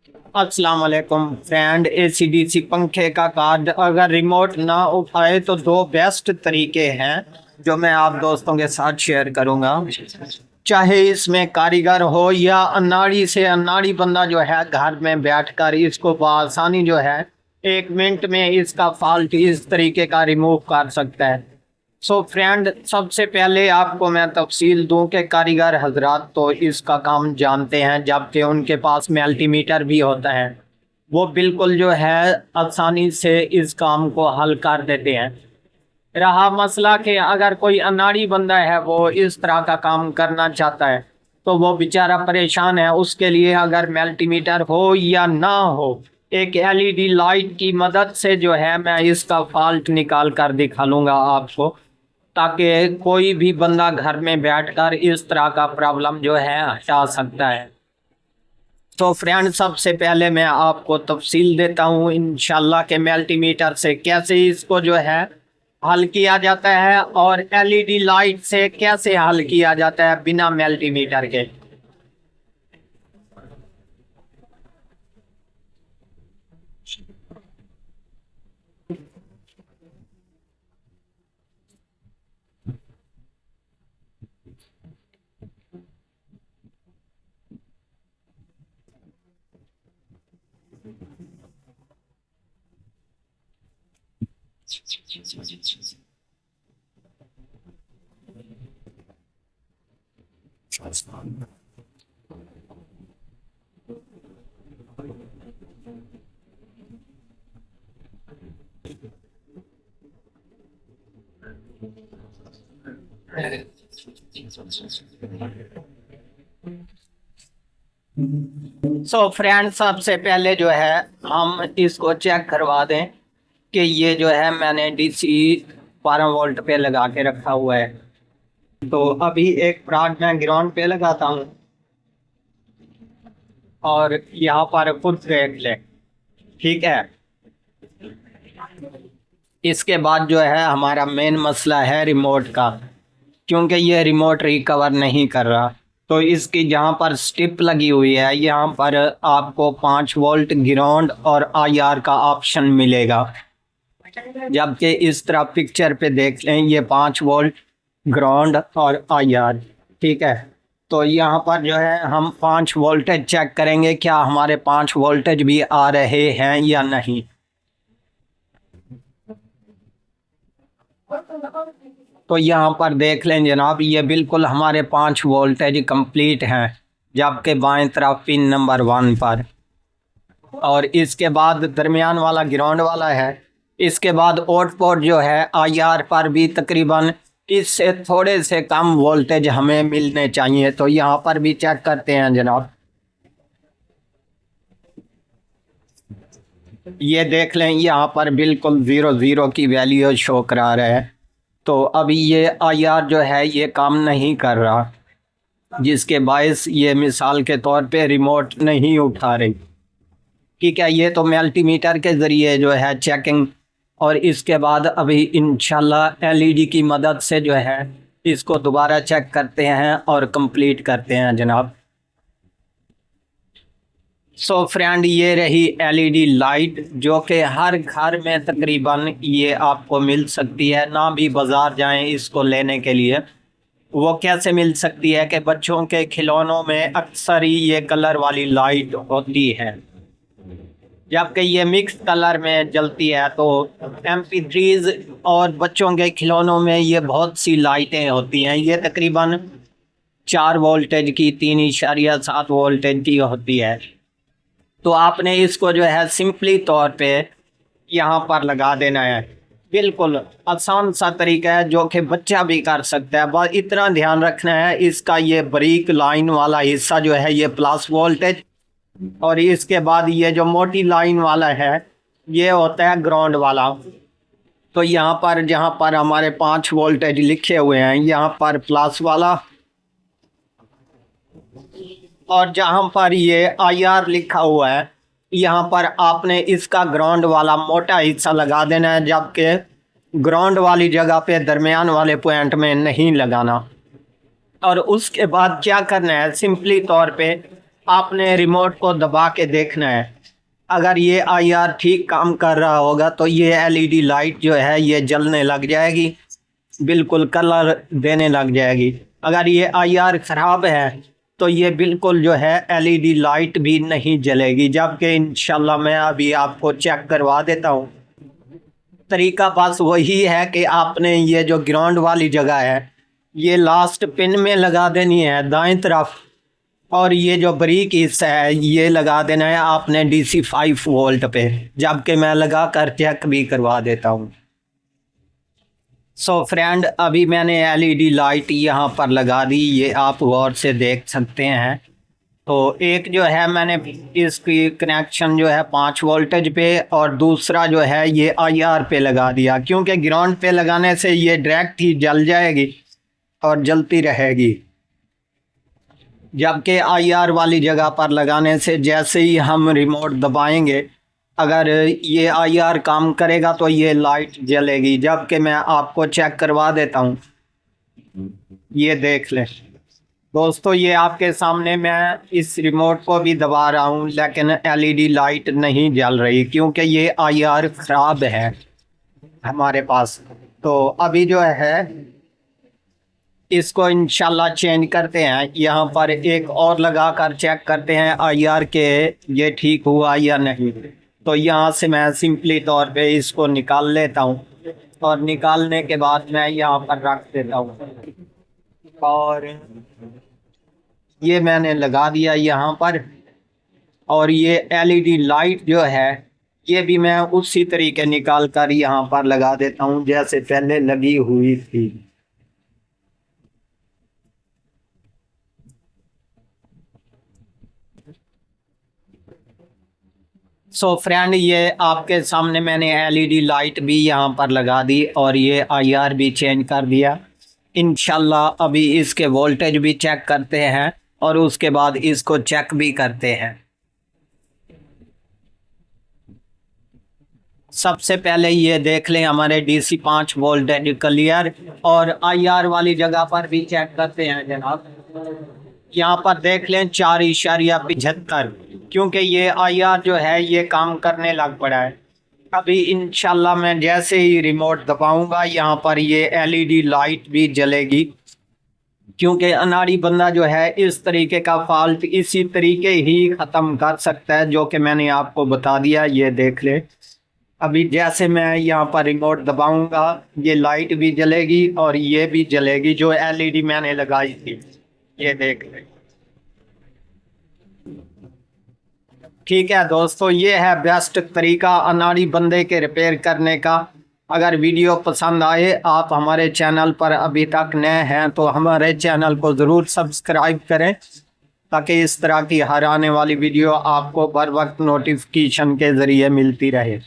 अस्सलाम वालेकुम friend. AC DC पंखे का कार्ड अगर रिमोट ना उठाए तो दो बेस्ट तरीके हैं जो मैं आप दोस्तों के साथ शेयर करूंगा। चाहे इसमें कारीगर हो या अनाड़ी से अनाड़ी बंदा जो है घर में बैठकर इसको बआसानी जो है 1 मिनट में इसका फॉल्ट इस तरीके का रिमूव कर सकता है। सो फ्रेंड, सबसे पहले आपको मैं तफसील दूं कि कारीगर हजरात तो इसका काम जानते हैं, जबकि उनके पास मल्टीमीटर भी होता है। वो बिल्कुल जो है आसानी से इस काम को हल कर देते हैं। रहा मसला कि अगर कोई अनाड़ी बंदा है वो इस तरह का काम करना चाहता है तो वो बेचारा परेशान है। उसके लिए अगर मल्टीमीटर हो या ना हो, एक एलईडी लाइट की मदद से जो है मैं इसका फॉल्ट निकाल कर दिखा लूँगा आपको, ताकि कोई भी बंदा घर में बैठकर इस तरह का प्रॉब्लम जो है हटा सकता है। तो फ्रेंड, सबसे पहले मैं आपको तफसील देता हूँ इंशाल्लाह के मल्टीमीटर से कैसे इसको जो है हल किया जाता है और एलईडी लाइट से कैसे हल किया जाता है बिना मल्टीमीटर के। सो फ्रेंड, सबसे पहले जो है हम इसको चेक करवा दें कि ये जो है मैंने डीसी 12 वोल्ट पे लगा के रखा हुआ है। तो अभी एक प्राग मैं ग्राउंड पे लगाता हूँ और यहाँ पर खुद देख ले। ठीक है, इसके बाद जो है हमारा मेन मसला है रिमोट का, क्योंकि ये रिमोट रिकवर नहीं कर रहा। तो इसकी जहाँ पर स्टिप लगी हुई है यहाँ पर आपको 5 वोल्ट ग्राउंड और आईआर का ऑप्शन मिलेगा, जबकि इस तरह पिक्चर पे देख लें ये 5 वोल्ट ग्राउंड और आईआर। ठीक है, तो यहाँ पर जो है हम 5 वोल्टेज चेक करेंगे, क्या हमारे 5 वोल्टेज भी आ रहे हैं या नहीं। तो यहाँ पर देख लें जनाब, ये बिल्कुल हमारे 5 वोल्टेज कंप्लीट हैं, जबकि बाएं तरफ पिन नंबर 1 पर, और इसके बाद दरमियान वाला ग्राउंड वाला है। इसके बाद आउटपुट जो है आईआर पर भी तकरीबन इससे थोड़े से कम वोल्टेज हमें मिलने चाहिए। तो यहाँ पर भी चेक करते हैं जनाब, ये देख लें यहाँ पर बिल्कुल 0 की वैल्यू शो करा रहा है। तो अभी ये आईआर जो है ये काम नहीं कर रहा, जिसके बायस ये मिसाल के तौर पे रिमोट नहीं उठा रही। ठीक है, ये तो मल्टीमीटर के ज़रिए जो है चेकिंग, और इसके बाद अभी इंशाल्लाह एलईडी की मदद से जो है इसको दोबारा चेक करते हैं और कंप्लीट करते हैं जनाब। सो फ्रेंड, ये रही एलईडी लाइट जो कि हर घर में तकरीबन ये आपको मिल सकती है, ना भी बाज़ार जाएं इसको लेने के लिए। वो कैसे मिल सकती है कि बच्चों के खिलौनों में अक्सर ही ये कलर वाली लाइट होती है, जबकि ये मिक्स कलर में जलती है। तो MP3s और बच्चों के खिलौनों में ये बहुत सी लाइटें होती हैं, ये तकरीबन 4 वोल्टेज की 3.7 वोल्टेज की होती है। तो आपने इसको जो है सिंपली तौर पे यहाँ पर लगा देना है। बिल्कुल आसान सा तरीका है जो कि बच्चा भी कर सकता है। बस इतना ध्यान रखना है, इसका ये बारीक लाइन वाला हिस्सा जो है ये प्लस वोल्टेज, और इसके बाद ये जो मोटी लाइन वाला है ये होता है ग्राउंड वाला। तो यहाँ पर जहाँ पर हमारे 5 वोल्टेज लिखे हुए हैं यहाँ पर प्लस वाला, और जहाँ पर ये आईआर लिखा हुआ है यहाँ पर आपने इसका ग्राउंड वाला मोटा हिस्सा लगा देना है, जबकि ग्राउंड वाली जगह पे दरमियान वाले पॉइंट में नहीं लगाना। और उसके बाद क्या करना है, सिंपली तौर पे आपने रिमोट को दबा के देखना है। अगर ये आईआर ठीक काम कर रहा होगा तो ये एलईडी लाइट जो है ये जलने लग जाएगी, बिल्कुल कलर देने लग जाएगी। अगर ये आईआर ख़राब है तो ये बिल्कुल जो है एलईडी लाइट भी नहीं जलेगी। जबकि इंशाल्लाह मैं अभी आपको चेक करवा देता हूँ। तरीका बस वही है कि आपने ये जो ग्राउंड वाली जगह है ये लास्ट पिन में लगा देनी है दाएं तरफ, और ये जो बारीक हिस्सा है ये लगा देना है आपने DC 5 वोल्ट पे। जबकि मैं लगा कर चेक भी करवा देता हूँ। सो फ्रेंड, अभी मैंने एलईडी लाइट यहाँ पर लगा दी, ये आप गौर से देख सकते हैं। तो एक जो है मैंने इसकी कनेक्शन जो है 5 वोल्टेज पे और दूसरा जो है ये IR पे लगा दिया, क्योंकि ग्राउंड पे लगाने से ये डायरेक्ट ही जल जाएगी और जलती रहेगी। जबकि IR वाली जगह पर लगाने से जैसे ही हम रिमोट दबाएंगे अगर ये IR काम करेगा तो ये लाइट जलेगी। जबकि मैं आपको चेक करवा देता हूँ, ये देख लें दोस्तों, ये आपके सामने मैं इस रिमोट को भी दबा रहा हूँ लेकिन एलईडी लाइट नहीं जल रही, क्योंकि ये IR ख़राब है हमारे पास। तो अभी जो है इसको इंशाल्लाह चेंज करते हैं। यहाँ पर एक और लगा कर चेक करते हैं IR के ये ठीक हुआ या नहीं। तो यहाँ से मैं सिंपली तौर पे इसको निकाल लेता हूँ और निकालने के बाद मैं यहाँ पर रख देता हूँ और ये मैंने लगा दिया यहाँ पर। और ये एलईडी लाइट जो है ये भी मैं उसी तरीके निकाल कर यहाँ पर लगा देता हूँ जैसे पहले लगी हुई थी। सो फ्रेंड, ये आपके सामने मैंने एलईडी लाइट भी यहाँ पर लगा दी और ये IR भी चेंज कर दिया। इंशाल्लाह अभी इसके वोल्टेज भी चेक करते हैं और उसके बाद इसको चेक भी करते हैं। सबसे पहले ये देख लें हमारे DC 5 वोल्टेज क्लियर, और IR वाली जगह पर भी चेक करते हैं जनाब। यहाँ पर देख लें 4.75, क्योंकि ये IR जो है ये काम करने लग पड़ा है। अभी इंशाल्लाह मैं जैसे ही रिमोट दबाऊंगा यहाँ पर ये एलईडी लाइट भी जलेगी, क्योंकि अनाड़ी बंदा जो है इस तरीके का फॉल्ट इसी तरीके ही ख़त्म कर सकता है, जो कि मैंने आपको बता दिया। ये देख ले, अभी जैसे मैं यहाँ पर रिमोट दबाऊंगा ये लाइट भी जलेगी और ये भी जलेगी जो एलईडी मैंने लगाई थी। ये देख ले, ठीक है दोस्तों, ये है बेस्ट तरीका अनाड़ी बंदे के रिपेयर करने का। अगर वीडियो पसंद आए, आप हमारे चैनल पर अभी तक नए हैं तो हमारे चैनल को ज़रूर सब्सक्राइब करें, ताकि इस तरह की हर आने वाली वीडियो आपको बर वक्त नोटिफिकेशन के ज़रिए मिलती रहे।